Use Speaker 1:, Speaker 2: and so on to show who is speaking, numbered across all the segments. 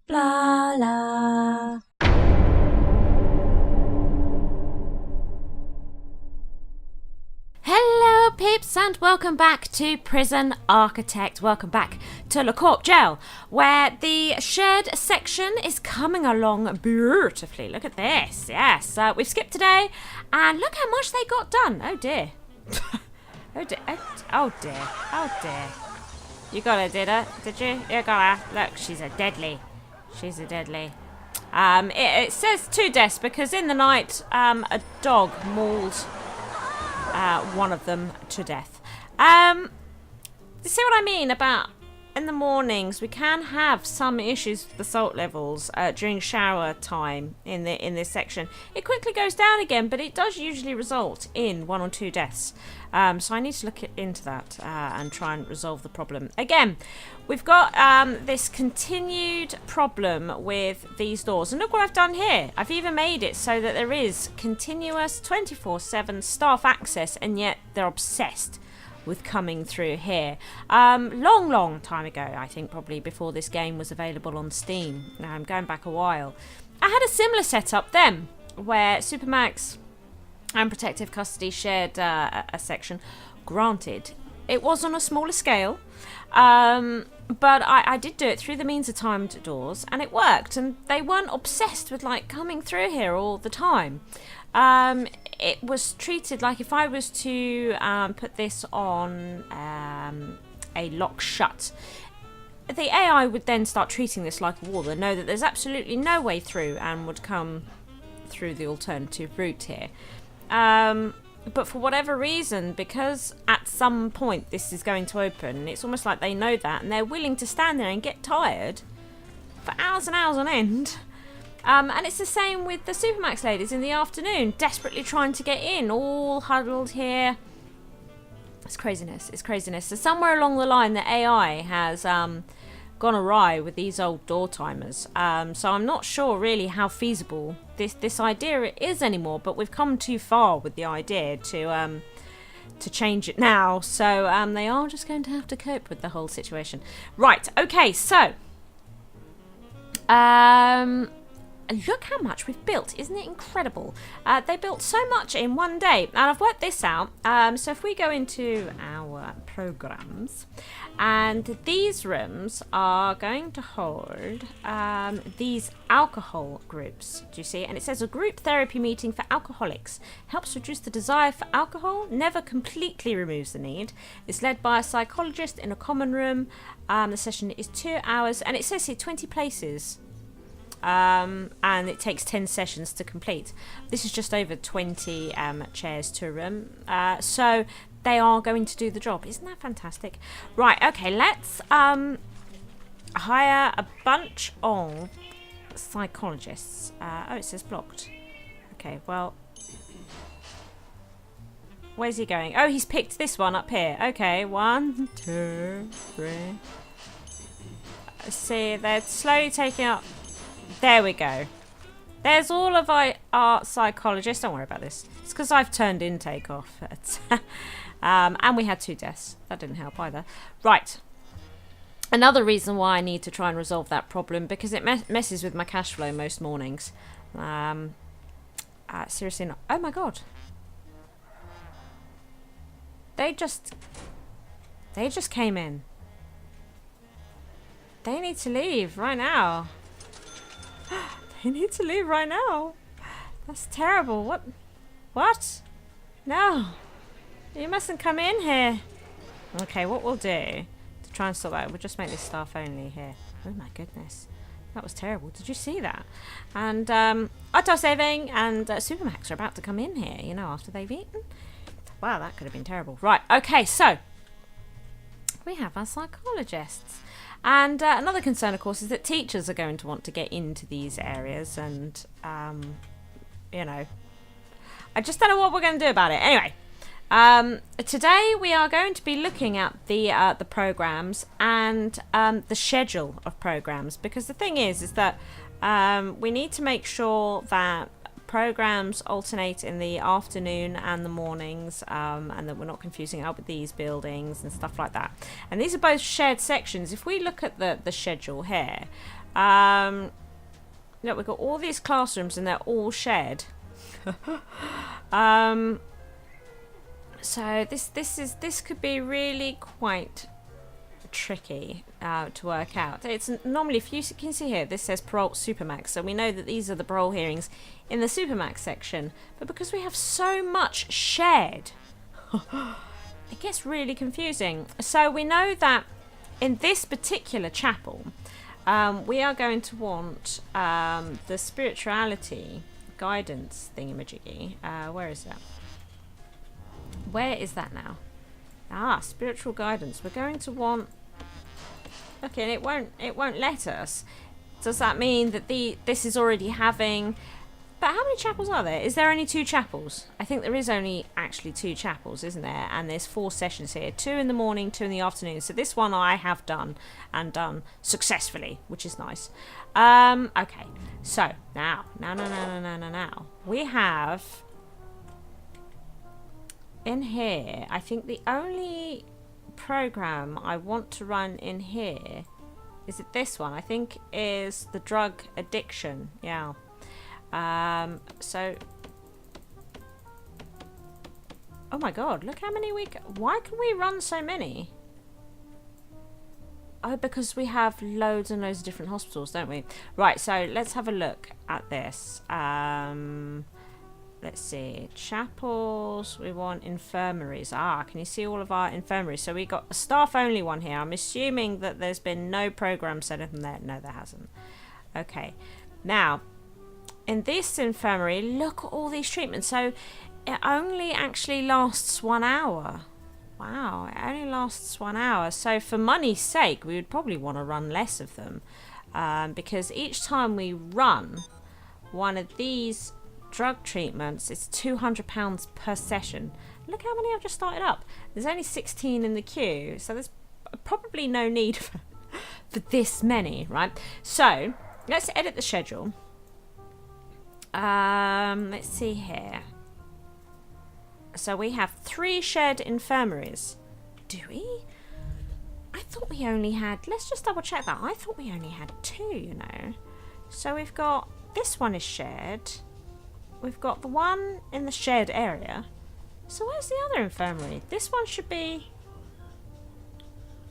Speaker 1: Blarla. Hello peeps and welcome back to Prison Architect. Welcome back to LaCorp Jail, where the shared section is coming along beautifully. Look at this. Yes, we've skipped today and look how much they got done. Oh dear. Oh dear. Oh dear. Oh dear. You got her, did you? You got her. Look, she's a deadly. She's a deadly. It says 2 deaths because in the night a dog mauled one of them to death. You see what I mean about in the mornings we can have some issues with the salt levels during shower time in this section. It quickly goes down again, but it does usually result in 1 or 2 deaths. So I need to look into that and try and resolve the problem. Again, we've got this continued problem with these doors. And look what I've done here. I've even made it so that there is continuous 24/7 staff access, and yet they're obsessed with coming through here. Long time ago, I think probably before this game was available on Steam. Now I'm going back a while. I had a similar setup then, where Supermax and Protective Custody shared a section. Granted, it was on a smaller scale, but I did do it through the means of timed doors, and it worked, and they weren't obsessed with like coming through here all the time. It was treated like if I was to put this on a lock shut, the AI would then start treating this like a wall and know that there's absolutely no way through and would come through the alternative route here. But for whatever reason, because at some point this is going to open, it's almost like they know that and they're willing to stand there and get tired for hours and hours on end. And it's the same with the Supermax ladies in the afternoon, desperately trying to get in, all huddled here. It's craziness. It's craziness. So somewhere along the line, the AI has gone awry with these old door timers. So I'm not sure really how feasible this idea is anymore. But we've come too far with the idea to change it now. So they are just going to have to cope with the whole situation. Right. Okay. So. Look how much we've built. Isn't it incredible? They built so much in one day. And I've worked this out. So if we go into our programs, and these rooms are going to hold these alcohol groups. Do you see? And it says a group therapy meeting for alcoholics. Helps reduce the desire for alcohol. Never completely removes the need. It's led by a psychologist in a common room. The session is 2 hours. And it says here 20 places. And it takes 10 sessions to complete. This is just over 20 chairs to a room. So they are going to do the job. Isn't that fantastic? Right, okay, let's hire a bunch of psychologists. Oh, it says blocked. Okay, well, where's he going? Oh, he's picked this one up here. Okay, 1, 2, 3. See, they're slowly taking up. There we go. There's all of our psychologists. Don't worry about this. It's because I've turned intake off. And we had 2 deaths. That didn't help either. Right. Another reason why I need to try and resolve that problem, because it messes with my cash flow most mornings. Seriously not. Oh my god. They just came in. They need to leave right now. They need to leave right now. That's terrible. What? No. You mustn't come in here. Okay, what we'll do to try and stop that, we'll just make this staff only here. Oh my goodness. That was terrible. Did you see that? And auto saving and Supermax are about to come in here, you know, after they've eaten. Wow, that could have been terrible. Right, okay, so we have our psychologists. And another concern, of course, is that teachers are going to want to get into these areas. And, you know, I just don't know what we're going to do about it. Anyway, today we are going to be looking at the programs and the schedule of programs. Because the thing is that we need to make sure that programs alternate in the afternoon and the mornings, and that we're not confusing it up with these buildings and stuff like that. And these are both shared sections. If we look at the schedule here, Look, we've got all these classrooms and they're all shared. So this could be really quite tricky to work out. It's normally, if you can see here, this says parole Supermax, so we know that these are the parole hearings in the Supermax section. But because we have so much shared, it gets really confusing. So we know that in this particular chapel, we are going to want the spirituality guidance thingamajiggy. Where is that? Where is that now? Ah, spiritual guidance. We're going to want. Okay, and it won't let us. Does that mean that this is already having? But how many chapels are there? Is there only 2 chapels? I think there is only actually 2 chapels, isn't there? And there's 4 sessions here. 2 in the morning, 2 in the afternoon. So this one I have done and done successfully, which is nice. Okay. So now. We have in here, I think the only program I want to run in here, is it this one? I think is the drug addiction. Yeah. So, oh my god, look how many why can we run so many? Oh, because we have loads and loads of different hospitals, don't we? Right, so let's have a look at this. Let's see, chapels, we want infirmaries. Ah, can you see all of our infirmaries? So we got a staff only one here. I'm assuming that there's been no program set up in there. No, there hasn't. Okay, now, in this infirmary, look at all these treatments. So it only actually lasts 1 hour. Wow, it only lasts 1 hour. So for money's sake, we would probably want to run less of them. Because each time we run one of these drug treatments, it's £200 per session. Look how many I've just started up. There's only 16 in the queue, so there's probably no need for this many, right? So let's edit the schedule. Let's see here. So we have 3 shared infirmaries. Do we? I thought we only had, let's just double check that. I thought we only had 2, you know. So we've got, this one is shared. We've got the one in the shared area. So where's the other infirmary? This one should be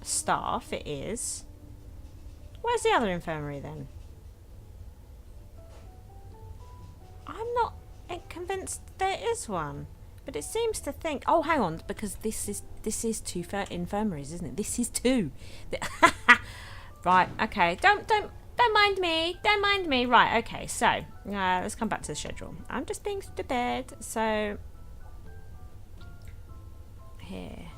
Speaker 1: staff, it is. Where's the other infirmary then? I'm not convinced there is one. But it seems to think, oh hang on, because this is 2 infirmaries, isn't it? This is 2. Right, okay. Don't mind me. Don't mind me. Right, okay. So, let's come back to the schedule. I'm just being stupid. So, here.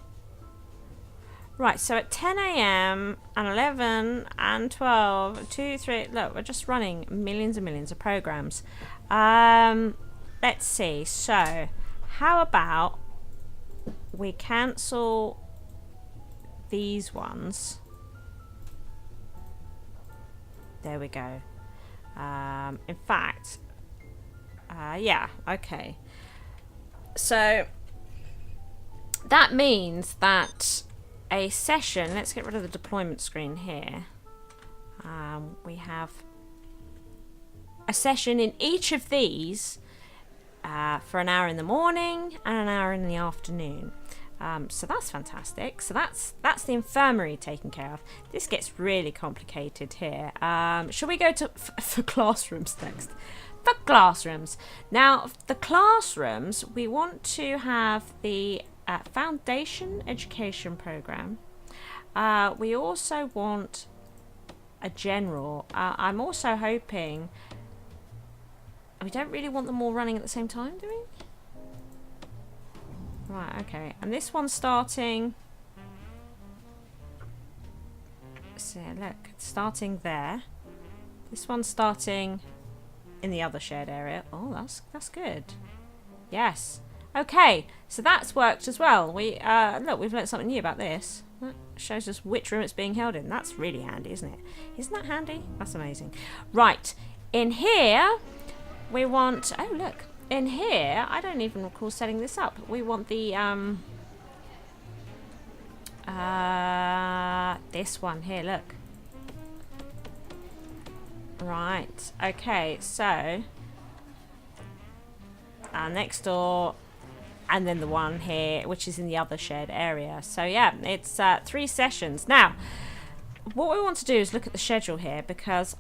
Speaker 1: Right, so at 10 a.m. and 11 and 12, 2, 3, look, we're just running millions and millions of programs. Let's see. So, how about we cancel these ones? There we go. In fact, yeah, okay. So that means that a session, let's get rid of the deployment screen here. We have a session in each of these for an hour in the morning and an hour in the afternoon. So that's fantastic. So that's the infirmary taken care of. This gets really complicated here. Shall we go to for classrooms next? For classrooms. Now, the classrooms, we want to have the foundation education program. We also want a general. I'm also hoping. We don't really want them all running at the same time, do we? Right, okay. And this one's starting. So look, it's starting there. This one's starting in the other shared area. Oh, that's good. Yes. Okay, so that's worked as well. We look, we've learned something new about this. That shows us which room it's being held in. That's really handy, isn't it? Isn't that handy? That's amazing. Right, in here we want. Oh, look. In here, I don't even recall setting this up. We want the this one here, look. Right. Okay, so next door, and then the one here, which is in the other shared area. So yeah, it's 3 sessions. Now, what we want to do is look at the schedule here, because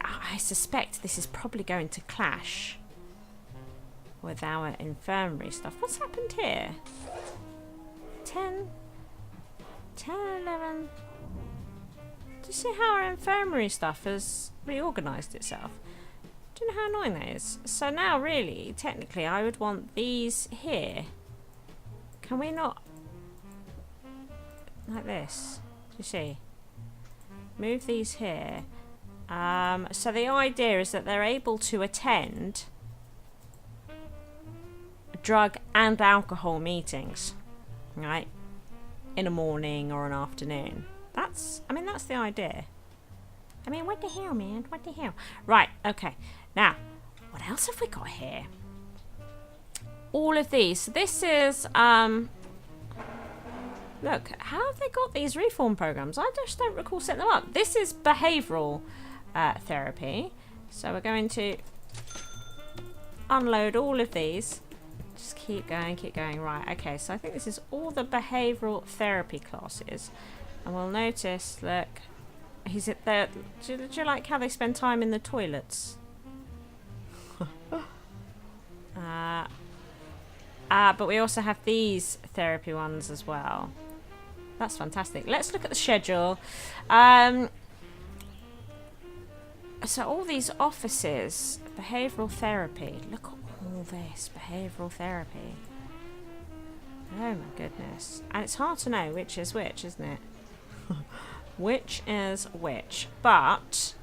Speaker 1: I suspect this is probably going to clash with our infirmary stuff. What's happened here? 10, 11. Do you see how our infirmary stuff has reorganised itself? Do you know how annoying that is? So now, really, technically, I would want these here. Can we not? Like this. Do you see? Move these here. So the idea is that they're able to attend drug and alcohol meetings, right? In a morning or an afternoon. That's the idea. I mean, what the hell, man? What the hell? Right, okay. Now, what else have we got here? All of these. So this is, look, how have they got these reform programs? I just don't recall setting them up. This is behavioural therapy. So we're going to unload all of these. Just keep going, keep going. Right, okay, so I think this is all the behavioural therapy classes. And we'll notice, look, he's at the... Do you like how they spend time in the toilets? But we also have these therapy ones as well. That's fantastic. Let's look at the schedule. So all these offices, behavioural therapy. Look at all this behavioural therapy. Oh my goodness. And it's hard to know which is which, isn't it? Which is which. But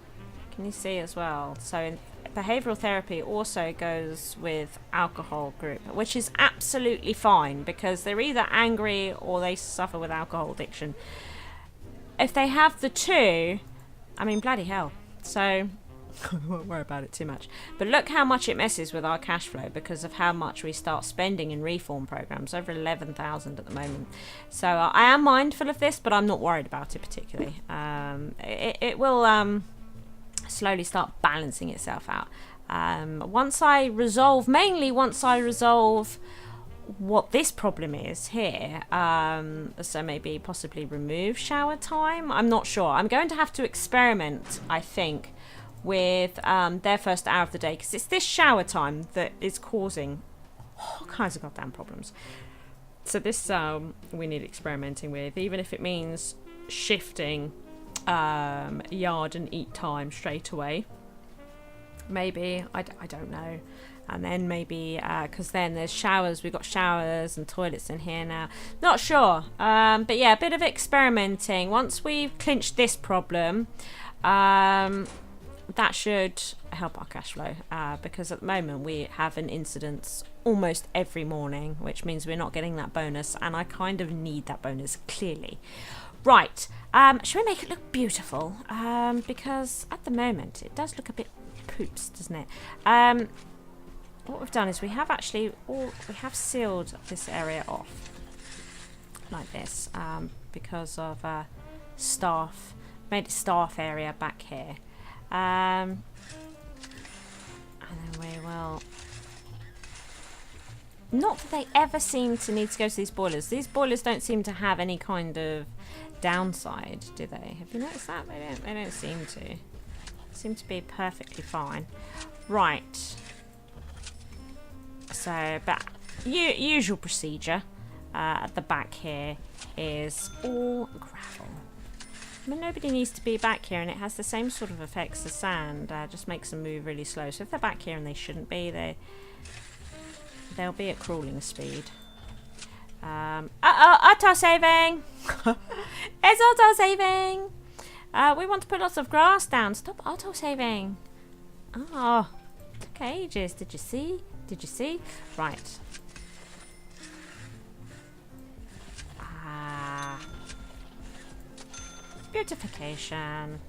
Speaker 1: can you see as well? So in behavioural therapy also goes with alcohol group, which is absolutely fine because they're either angry or they suffer with alcohol addiction. If they have the two, I mean, bloody hell. So I won't worry about it too much. But look how much it messes with our cash flow because of how much we start spending in reform programs. Over 11,000 at the moment. So I am mindful of this, but I'm not worried about it particularly. It will slowly start balancing itself out. Once I resolve what this problem is here, so maybe possibly remove shower time. I'm not sure. I'm going to have to experiment, I think, with their first hour of the day because it's this shower time that is causing all kinds of goddamn problems. So this we need experimenting with, even if it means shifting yard and eat time straight away. Maybe, I don't know. And then maybe, because then there's showers, we've got showers and toilets in here now. Not sure. But yeah, a bit of experimenting. Once we've clinched this problem, that should help our cash flow. Because at the moment we have an incidence almost every morning, which means we're not getting that bonus. And I kind of need that bonus, clearly. Right. Should we make it look beautiful? Because at the moment it does look a bit poops, doesn't it? What we've done is we have sealed this area off like this because of staff. Made a staff area back here, and then we will. Not that they ever seem to need to go to these boilers. These boilers don't seem to have any kind of downside, do they? Have you noticed that? They don't seem to. Seem to be perfectly fine. Right. So, but usual procedure at the back here is all gravel. I mean, nobody needs to be back here, and it has the same sort of effects as sand. Just makes them move really slow. So if they're back here and they shouldn't be, they'll be at crawling speed. Auto saving. It's auto saving. We want to put lots of grass down. Stop auto saving. Oh, took ages. Did you see? Did you see? Right. Beautification.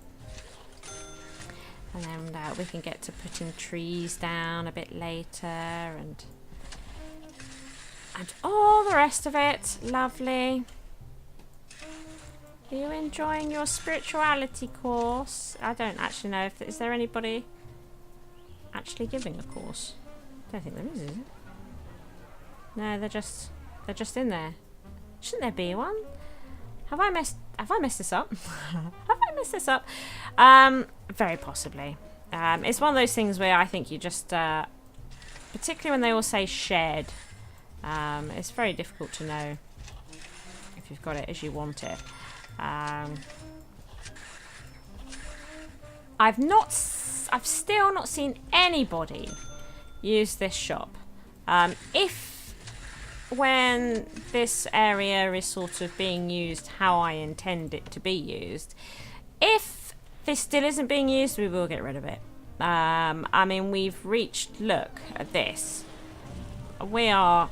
Speaker 1: And then we can get to putting trees down a bit later and all the rest of it. Lovely. Are you enjoying your spirituality course? I don't actually know if... Is there anybody actually giving a course? I don't think there is it? No, they're just in there. Shouldn't there be one? Have I messed this up? Have I messed this up? Very possibly. It's one of those things where I think you just... particularly when they all say shared. It's very difficult to know if you've got it as you want it. I've still not seen anybody use this shop. When this area is sort of being used how I intend it to be used, if this still isn't being used, we will get rid of it. I mean, we've reached, look at this. We are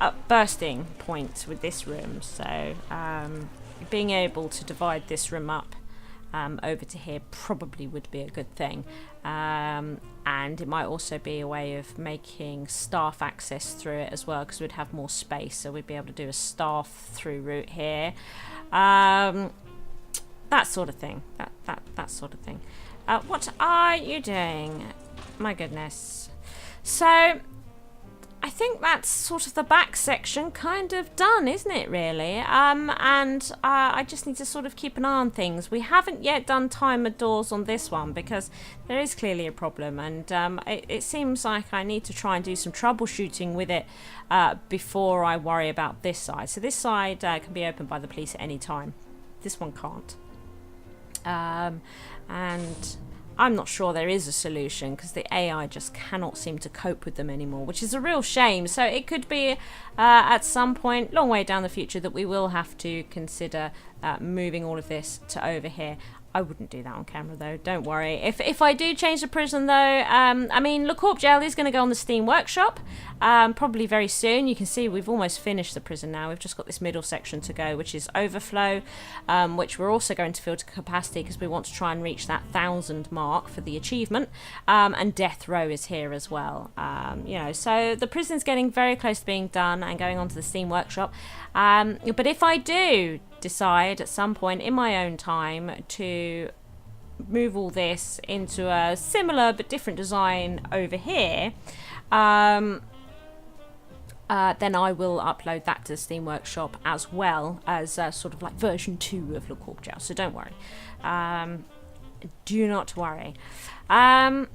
Speaker 1: at bursting point with this room, so being able to divide this room up over to here probably would be a good thing. And it might also be a way of making staff access through it as well, because we'd have more space, so we'd be able to do a staff through route here. That sort of thing. That sort of thing. What are you doing? My goodness. So, I think that's sort of the back section kind of done, isn't it, really? I just need to sort of keep an eye on things. We haven't yet done timer doors on this one because there is clearly a problem, and it seems like I need to try and do some troubleshooting with it before I worry about this side. So this side can be opened by the police at any time. This one can't. And I'm not sure there is a solution because the AI just cannot seem to cope with them anymore, which is a real shame. So it could be at some point, long way down the future, that we will have to consider moving all of this to over here. I wouldn't do that on camera though, don't worry. If I do change the prison though, I mean, LaCorp Jail is going to go on the Steam Workshop probably very soon. You can see we've almost finished the prison now. We've just got this middle section to go, which is overflow, which we're also going to fill to capacity because we want to try and reach that 1,000 mark for the achievement. And death row is here as well. You know, so the prison's getting very close to being done and going on to the Steam Workshop. But if I do decide at some point in my own time to move all this into a similar but different design over here, then I will upload that to the Steam Workshop as well as sort of like version 2 of LaCorp Jail, so don't worry. Do not worry. But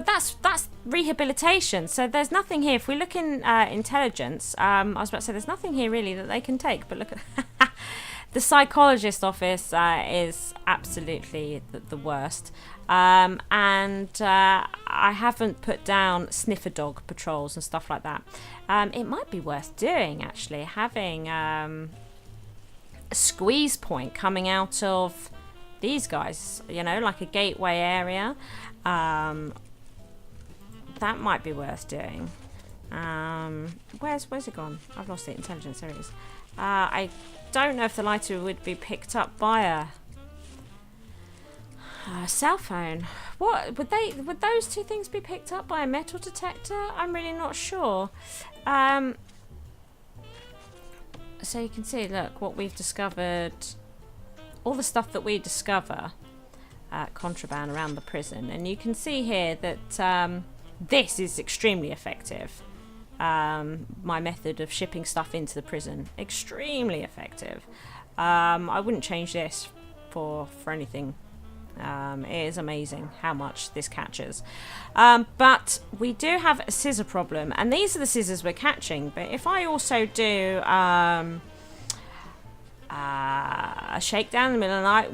Speaker 1: that's rehabilitation. So there's nothing here. If we look in intelligence, I was about to say there's nothing here really that they can take. But look at the psychologist office is absolutely the worst. And I haven't put down sniffer dog patrols and stuff like that. It might be worth doing actually, having a squeeze point coming out of these guys, you know, like a gateway area. That might be worth doing. Where's it gone? I've lost the intelligence. There it is. I don't know if the lighter would be picked up by a cell phone. What would those two things be picked up by a metal detector? I'm really not sure. So you can see, look, what we've discovered. All the stuff that we discover at Contraband around the prison, and you can see here that this is extremely effective. My method of shipping stuff into the prison, extremely effective. I wouldn't change this for anything. It is amazing how much this catches. But we do have a scissor problem, and these are the scissors we're catching. But if I also do a shakedown in the middle of the night,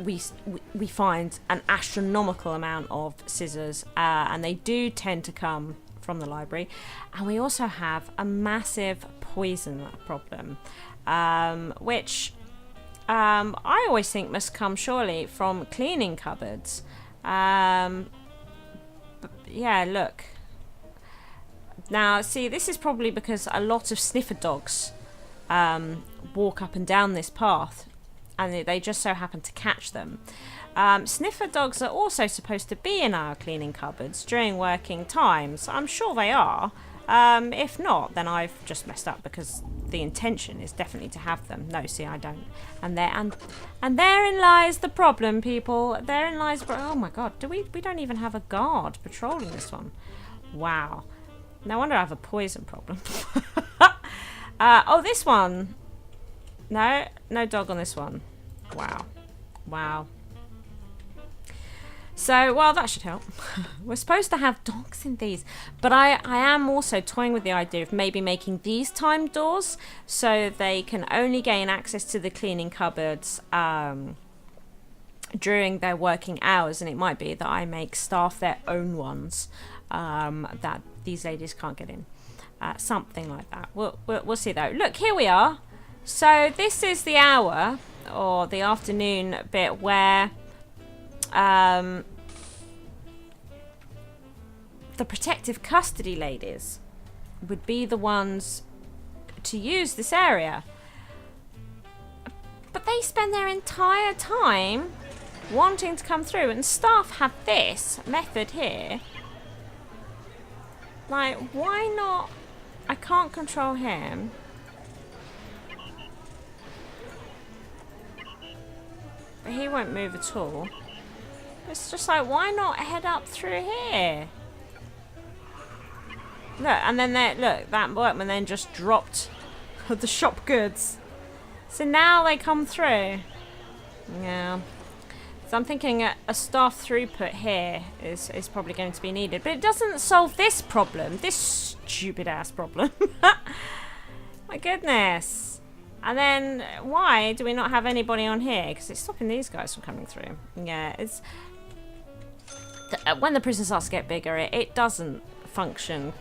Speaker 1: we find an astronomical amount of scissors, and they do tend to come from the library. And we also have a massive poison problem, which I always think must come surely from cleaning cupboards. But yeah, look. Now, see, this is probably because a lot of sniffer dogs walk up and down this path, and they just so happen to catch them. Sniffer dogs are also supposed to be in our cleaning cupboards during working times. I'm sure they are. If not, then I've just messed up because the intention is definitely to have them. No, see, I don't. And therein lies the problem, people. Therein lies. Oh my God, we don't even have a guard patrolling this one. Wow. No wonder I have a poison problem. Oh, this one. No dog on this one. Wow. So, well, that should help. We're supposed to have dogs in these, but I am also toying with the idea of maybe making these timed doors so they can only gain access to the cleaning cupboards during their working hours, and it might be that I make staff their own ones that these ladies can't get in. Something like that. We'll see though. Look, here we are. So this is the hour or the afternoon bit where the protective custody ladies would be the ones to use this area. But they spend their entire time wanting to come through, and staff have this method here. Like, why not? I can't control him. But he won't move at all. It's just like, why not head up through here? Look, and then look, that workman then just dropped the shop goods. So now they come through. Yeah. So I'm thinking a staff throughput here is probably going to be needed. But it doesn't solve this problem. This stupid ass problem. My goodness. And then why do we not have anybody on here? Because it's stopping these guys from coming through. Yeah, it's... when the prison starts to get bigger, it doesn't function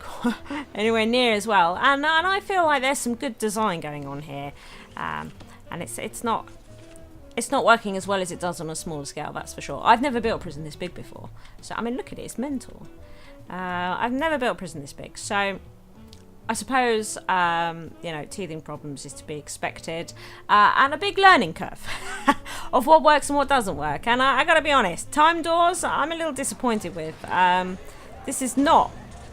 Speaker 1: anywhere near as well. And I feel like there's some good design going on here. And it's not working as well as it does on a smaller scale, that's for sure. I've never built a prison this big before. So, I mean, look at it, it's mental. I've never built a prison this big. So, I suppose, teething problems is to be expected. And a big learning curve of what works and what doesn't work. And I gotta be honest, time doors, I'm a little disappointed with. This is not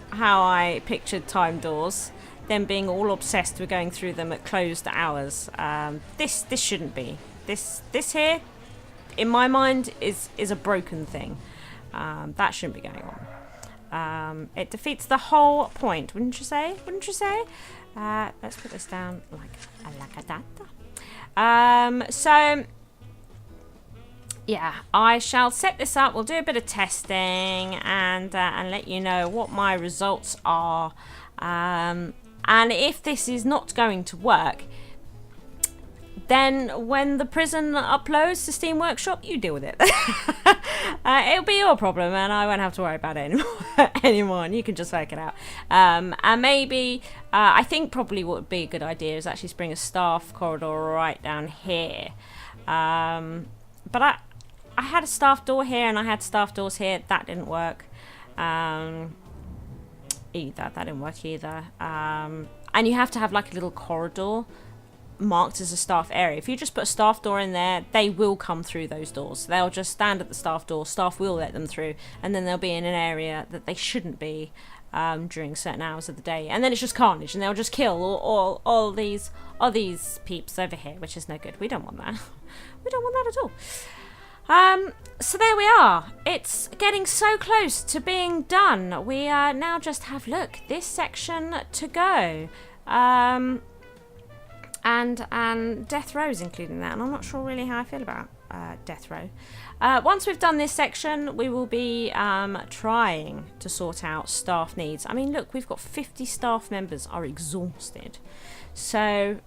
Speaker 1: how I pictured time doors. Them being all obsessed with going through them at closed hours. This shouldn't be. This here, in my mind, is a broken thing. That shouldn't be going on. It defeats the whole point, wouldn't you say? Let's put this down like that. So, yeah, I shall set this up. We'll do a bit of testing and let you know what my results are. And if this is not going to work, then when the prison uploads to Steam Workshop, you deal with it. It'll be your problem and I won't have to worry about it anymore, and you can just work it out. And maybe, I think probably what would be a good idea is actually bring a staff corridor right down here. But I had a staff door here and I had staff doors here. That didn't work. That didn't work either. And you have to have like a little corridor marked as a staff area. If you just put a staff door in there, they will come through those doors. They'll just stand at the staff door, staff will let them through, and then they'll be in an area that they shouldn't be during certain hours of the day, and then it's just carnage, and they'll just kill all these peeps over here, which is no good. We don't want that. We don't want that at all. So there we are. It's getting so close to being done. We now just have, look, this section to go. And death row is including that, and I'm not sure really how I feel about death row. Once we've done this section, we will be trying to sort out staff needs. I mean, look, we've got 50 staff members are exhausted. So,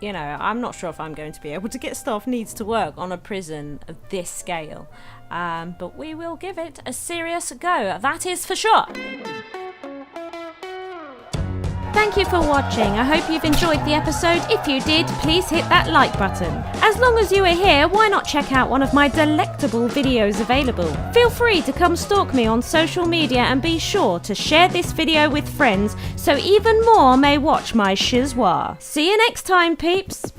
Speaker 1: you know, I'm not sure if I'm going to be able to get staff needs to work on a prison of this scale. But we will give it a serious go, that is for sure. Thank you for watching. I hope you've enjoyed the episode. If you did, please hit that like button. As long as you are here, why not check out one of my delectable videos available? Feel free to come stalk me on social media and be sure to share this video with friends so even more may watch my schizwa. See you next time, peeps.